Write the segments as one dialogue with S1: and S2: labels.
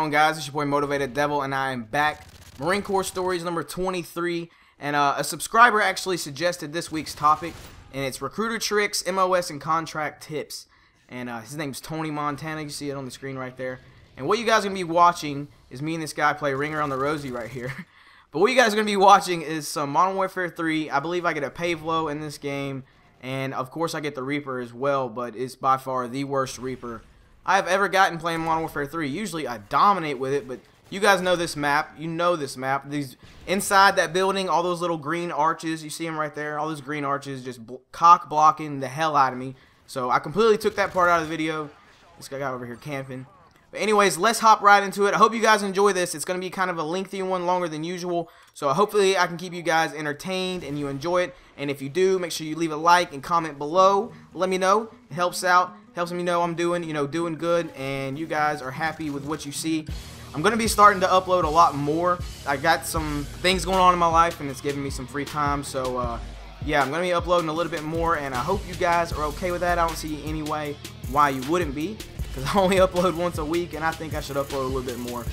S1: on, guys? It's your boy Motivated Devil, and I am back. Marine Corps Stories number 23, and a subscriber actually suggested this week's topic, and it's recruiter tricks, MOS, and contract tips. And his name's Tony Montana. You see it on the screen right there. And what you guys are going to be watching is me and this guy play Ringer on the Rosie right here. But what you guys are going to be watching is some Modern Warfare 3. I believe I get a Pavlo in this game, and of course I get the Reaper as well, but it's by far the worst Reaper I've ever gotten playing Modern Warfare 3. Usually I dominate with it, but you guys know this map. You know this map. These inside that building, all those little green arches, you see them right there. All those green arches just cock blocking the hell out of me. So I completely took that part out of the video. This guy over here camping. But anyways, let's hop right into it. I hope you guys enjoy this. It's going to be kind of a lengthy one, longer than usual. So hopefully I can keep you guys entertained and you enjoy it. And if you do, make sure you leave a like and comment below. Let me know. It helps out. Helps me know I'm doing good, and you guys are happy with what you see. I'm going to be starting to upload a lot more. I got some things going on in my life, and it's giving me some free time. So, yeah, I'm going to be uploading a little bit more, and I hope you guys are okay with that. I don't see any way why you wouldn't be, because I only upload once a week, and I think I should upload a little bit more.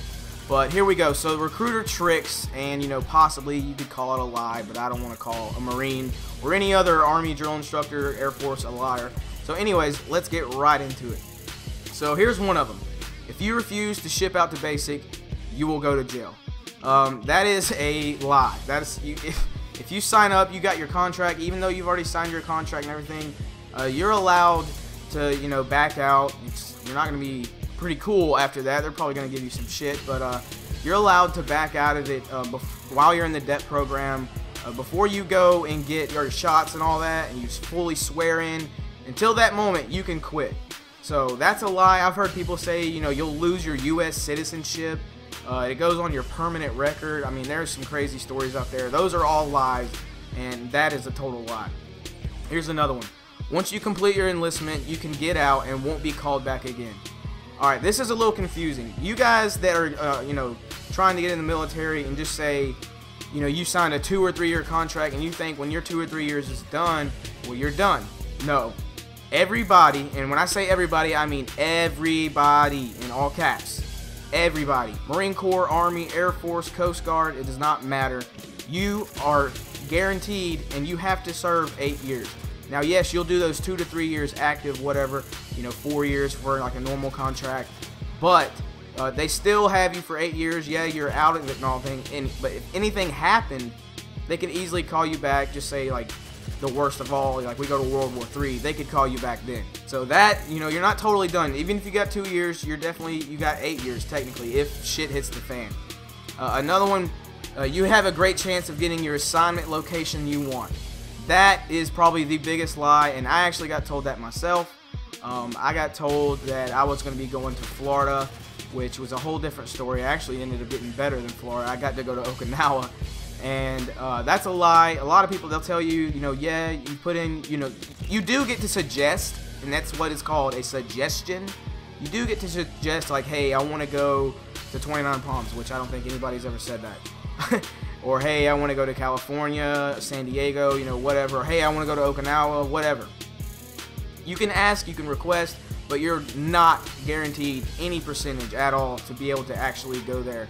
S1: But here we go. So recruiter tricks, and possibly you could call it a lie, but I don't want to call a Marine or any other Army drill instructor, Air Force a liar. So anyways, let's get right into it. So here's one of them. If you refuse to ship out to basic, you will go to jail. That is a lie. That is, if you sign up, you got your contract, even though you've already signed your contract and everything, you're allowed to back out. You're not going to be pretty cool after that. They're probably going to give you some shit, but you're allowed to back out of it while you're in the DEP program, before you go and get your shots and all that, and you fully swear in. Until that moment, you can quit. So that's a lie. I've heard people say, you'll lose your U.S. citizenship. It goes on your permanent record. I mean, there's some crazy stories out there. Those are all lies, and that is a total lie. Here's another one. Once you complete your enlistment, you can get out and won't be called back again. All right, this is a little confusing. You guys that are, trying to get in the military and just say, you signed a 2 or 3 year contract and you think when your 2 or 3 years is done, well, you're done. No. Everybody, and when I say everybody, I mean everybody in all caps. Everybody. Marine Corps, Army, Air Force, Coast Guard, it does not matter. You are guaranteed and you have to serve 8 years. Now, yes, you'll do those 2 to 3 years active, whatever, 4 years for like a normal contract, but they still have you for 8 years. Yeah, you're out of it and all things, but if anything happened, they could easily call you back, just say like, the worst of all, like we go to World War III, they could call you back then. So that, you're not totally done. Even if you got 2 years, you got 8 years technically if shit hits the fan. Another one, you have a great chance of getting your assignment location you want. That is probably the biggest lie, and I actually got told that myself. I got told that I was going to be going to Florida, which was a whole different story. I actually ended up getting better than Florida. I got to go to Okinawa. And that's a lie. A lot of people, they'll tell you, yeah, you put in, you do get to suggest, and that's what it's called, a suggestion. You do get to suggest, like, hey, I want to go to 29 Palms, which I don't think anybody's ever said that. Or, hey, I want to go to California, San Diego, whatever. Or, hey, I want to go to Okinawa, whatever. You can ask, you can request, but you're not guaranteed any percentage at all to be able to actually go there.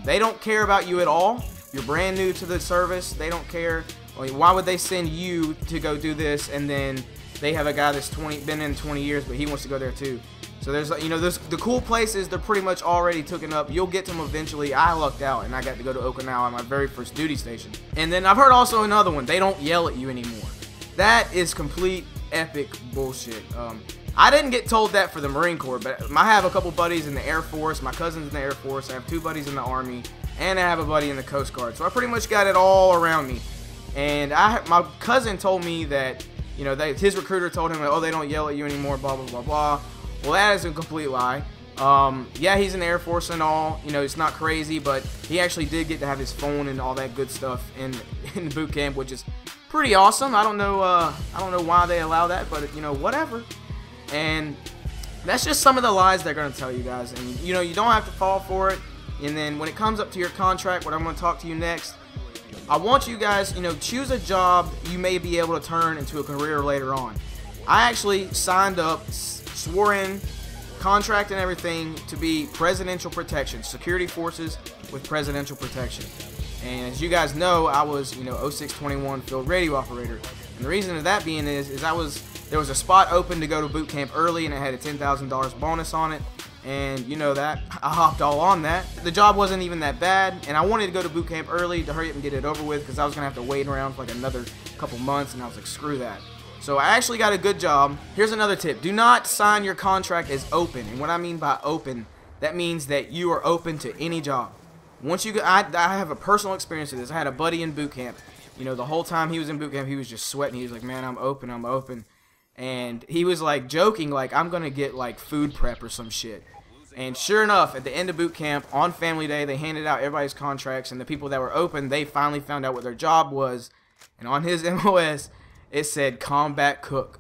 S1: They don't care about you at all. You're brand new to the service. They don't care. I mean, why would they send you to go do this and then they have a guy that's been in 20 years, but he wants to go there too? So there's, the cool places, they're pretty much already taken up. You'll get to them eventually. I lucked out and I got to go to Okinawa, my very first duty station. And then I've heard also another one. They don't yell at you anymore. That is complete epic bullshit. I didn't get told that for the Marine Corps, but I have a couple buddies in the Air Force. My cousin's in the Air Force. I have 2 buddies in the Army. And I have a buddy in the Coast Guard. So I pretty much got it all around me. And my cousin told me that, his recruiter told him, oh, they don't yell at you anymore, blah, blah, blah, blah. Well, that is a complete lie. Yeah, he's in the Air Force and all. It's not crazy, but he actually did get to have his phone and all that good stuff in the boot camp, which is pretty awesome. I don't know why they allow that, but, whatever. And that's just some of the lies they're going to tell you guys. And, you don't have to fall for it. And then when it comes up to your contract, what I'm going to talk to you next, I want you guys, choose a job you may be able to turn into a career later on. I actually signed up, swore in, contract and everything to be presidential protection, security forces with presidential protection. And as you guys know, I was, 0621 field radio operator. And the reason of that being is there was a spot open to go to boot camp early, and it had a $10,000 bonus on it. And you know that, I hopped all on that. The job wasn't even that bad, and I wanted to go to boot camp early to hurry up and get it over with, because I was going to have to wait around for like another couple months, and I was like, screw that. So I actually got a good job. Here's another tip. Do not sign your contract as open. And what I mean by open, that means that you are open to any job. Once you go, I have a personal experience with this. I had a buddy in boot camp. The whole time he was in boot camp, he was just sweating. He was like, man, I'm open, I'm open. And he was like joking, like, I'm going to get like food prep or some shit. And sure enough, at the end of boot camp, on family day, they handed out everybody's contracts. And the people that were open, they finally found out what their job was. And on his MOS, it said combat cook.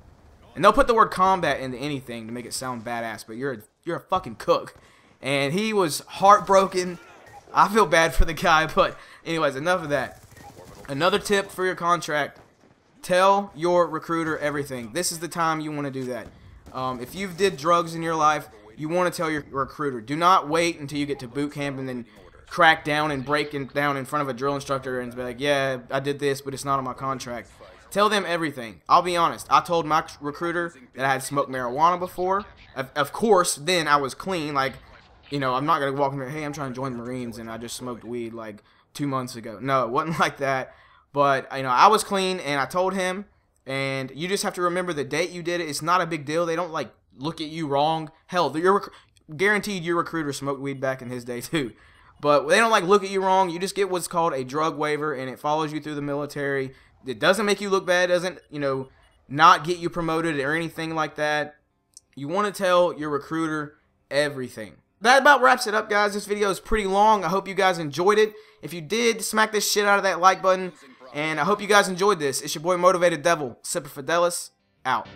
S1: And they'll put the word combat into anything to make it sound badass, but you're a fucking cook. And he was heartbroken. I feel bad for the guy, but anyways, enough of that. Another tip for your contract, tell your recruiter everything. This is the time you want to do that. If you've did drugs in your life, you want to tell your recruiter. Do not wait until you get to boot camp and then crack down and break down in front of a drill instructor and be like, yeah, I did this, but it's not on my contract. Tell them everything. I'll be honest. I told my recruiter that I had smoked marijuana before. Of course, then I was clean. Like, I'm not going to walk in there, hey, I'm trying to join the Marines and I just smoked weed like 2 months ago. No, it wasn't like that. But, I was clean and I told him. And you just have to remember the date you did it. It's not a big deal. They don't, like, look at you wrong. Hell, you're guaranteed your recruiter smoked weed back in his day, too. But they don't, like, look at you wrong. You just get what's called a drug waiver, and it follows you through the military. It doesn't make you look bad, doesn't, not get you promoted or anything like that. You want to tell your recruiter everything. That about wraps it up, guys. This video is pretty long. I hope you guys enjoyed it. If you did, smack this shit out of that like button. And I hope you guys enjoyed this. It's your boy Motivated Devil. Semper Fidelis, out.